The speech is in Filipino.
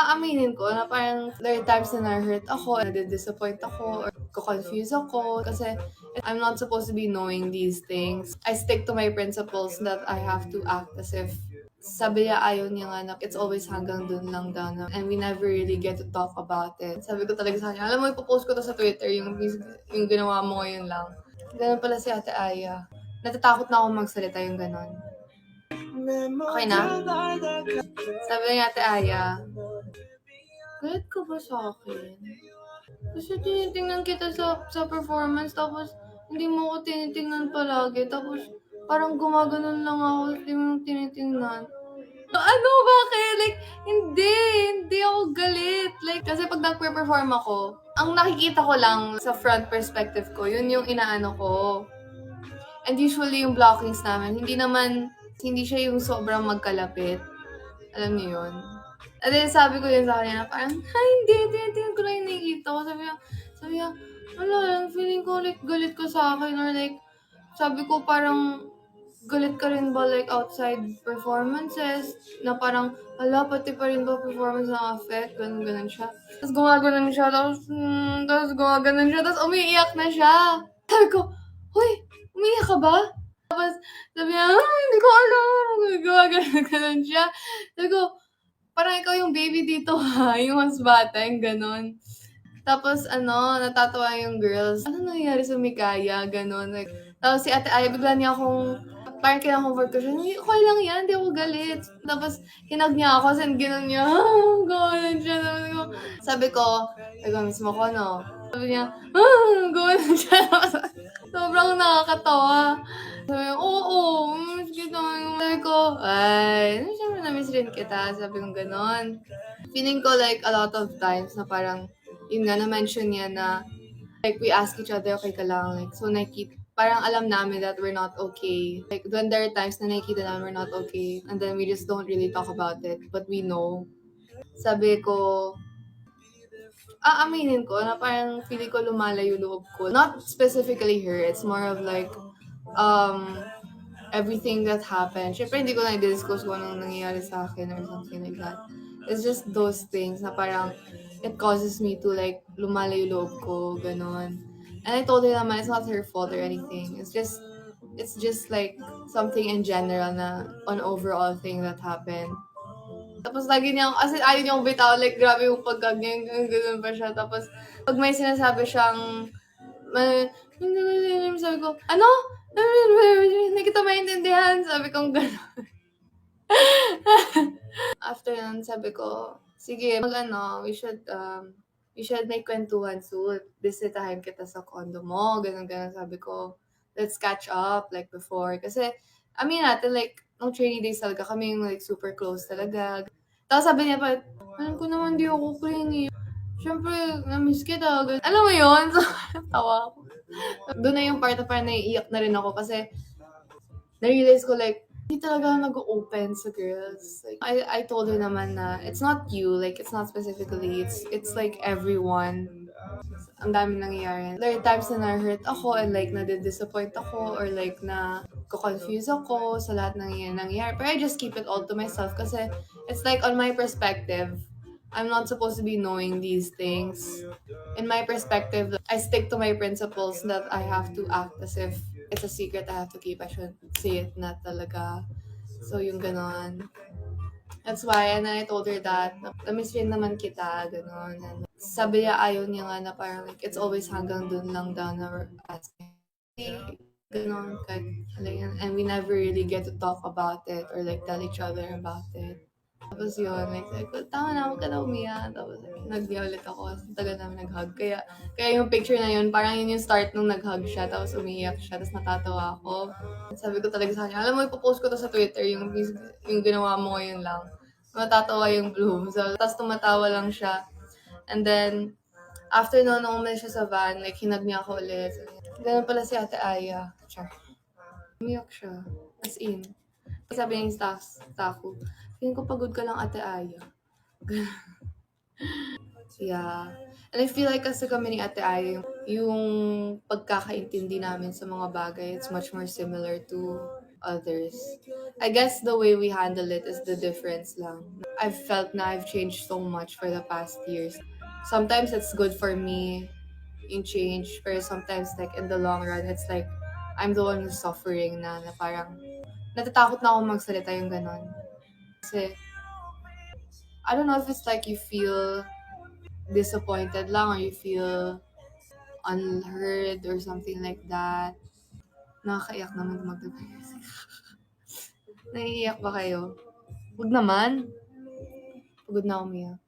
aaminin ko na parang there are times na na-hurt ako, nadi-disappoint ako, or ko-confuse ako kasi I'm not supposed to be knowing these things. I stick to my principles that I have to act as if sabi niya ayaw niya nga na it's always hanggang dun lang daw na, and we never really get to talk about it. Sabi ko talaga sa kanya, alam mo, ipopost ko to sa Twitter, yung ginawa mo ngayon lang. Ganun pala si Ate Aya. Natatakot na akong magsalita yung ganon. Okay na? Sabi ni Ate Aya, galit ka ba sa akin? Kasi tinitingnan kita sa performance, tapos hindi mo ko tinitingnan palagi, tapos parang gumaganon lang ako, hindi mo tinitingnan. Ano, bakit? Like, hindi ako galit. Like, kasi pag nagpe-perform ako, ang nakikita ko lang sa front perspective ko, yun yung inaano ko. And usually yung blockings namin, hindi siya yung sobrang magkalapit. Alam niyo yun? And then sabi ko yun sa kanya, parang, hindi ko na yung nakikita ko. Sabi niya, wala lang, feeling ko like galit ka sa akin, or like, sabi ko parang, galit ka rin ba like outside performances? Na parang, pati pa rin ba performance na affect? Ganun siya. Tapos gumaganon siya, tapos umiiyak na siya. Sabi ko, hoy, umiiyak ka ba? Tapos sabi niya, hindi ko alam. Gumaganon siya. Sabi ko, parang ikaw yung baby dito ha, yung mas bata, yung ganon. Tapos natatawa yung girls. Ano nangyari sa Mikaya? Ganon. Like, tapos si Ate Aya, bigla niya akong, parang kinaka-comfort ko siya, okay lang yan, di ako galit. Tapos hinag niya ako, and ginon niya, ganon siya. Sabi ko, mismo ko, no? Sabi niya, ganon siya. Sobrang nakakatawa. Sabi niya, oo, miss kita. Sabi ko, siyempre na-miss rin kita. Sabi ko ganon. Feeling ko like a lot of times na parang, yun nga, na-mention niya na, like, we ask each other, okay ka lang? Like, so parang alam namin that we're not okay. Like, when there are times na nakikita namin we're not okay, and then we just don't really talk about it, but we know. Sabi ko, aaminin ko na parang feeling ko lumalayo loob ko. Not specifically her, it's more of like, everything that happened. Syempre, hindi ko na i-discuss kung anong nangyayari sa akin or something like that. It's just those things na parang it causes me to like lumalayo loob ko, ganon. And I told her naman it's not her fault or anything. It's just like something in general na an overall thing that happened. Tapos lagi niya, as in, ayaw niya akong bitaw, like grabe yung pagkag niya, ganun pa siya. Tapos pag may sinasabi siyang, sabi ko, ano? Hindi kita maintindihan. Sabi kong gano'n. After nun, sabi ko, sige, we should make kwentuhan soon. Bisitahin kita sa condo mo, ganun. Sabi ko, let's catch up like before. Kasi, natin, like, nung training days talaga, kami yung like super close talaga. Tapos sabi niya pa, alam ko naman di ako clingy. Siyempre, na-miss kita. Alam mo yun? So, tawa ako. Doon na yung part na parang naiiyak na rin ako kasi na-realize ko like, hindi talaga nag-open sa girls. Like, I told her naman na it's not you, like it's not specifically, it's like everyone. Ang dami nangyayari. There are times na na-hurt ako and like nadi-disappoint ako or like na ko-confuse ako sa lahat ng nangyayari. But I just keep it all to myself kasi it's like on my perspective, I'm not supposed to be knowing these things. In my perspective, I stick to my principles that I have to act as if it's a secret I have to keep. I shouldn't say it na talaga. So, yung ganon. That's why, and I told her that, na-miss rin naman kita, ganon. And sabi niya, ayaw niya nga na parang like, it's always hanggang dun lang daw na we're asking. Ganon, and we never really get to talk about it or like tell each other about it. Tapos yun, like, sabi ko, tama na, huwag ka na umiyak. Tapos nag-iyak ulit ako. Tagal namin nag-hug. Kaya yung picture na yun, parang yun yung start nung nag-hug siya. Tapos umiiyak siya. Tapos natatawa ako. Sabi ko talaga sa kanya, alam mo, ipopost ko to sa Twitter, yung ginawa mo ngayon lang. Matatawa yung Bloom. So, tapos tumatawa lang siya. And then, after nung umalis siya sa van, like, hinag niya ako ulit. Ganun pala si Ate Aya. Char. Umiyak siya. As in. Sabi niya yung staff ko, feeling ko pagod ka lang, Ate Aya. Yeah. And I feel like kasi kami ni Ate Aya, yung pagkakaintindi namin sa mga bagay, it's much more similar to others. I guess the way we handle it is the difference lang. I've felt na I've changed so much for the past years. Sometimes it's good for me yung change, pero sometimes like in the long run, it's like I'm the one who's suffering na parang natatakot na ako magsalita yung ganon. Kasi I don't know if it's like you feel disappointed lang or you feel unheard or something like that. Nakakaiyak naman magdagdag. Naiiyak ba kayo? Huwag naman. Pagod na umiyak.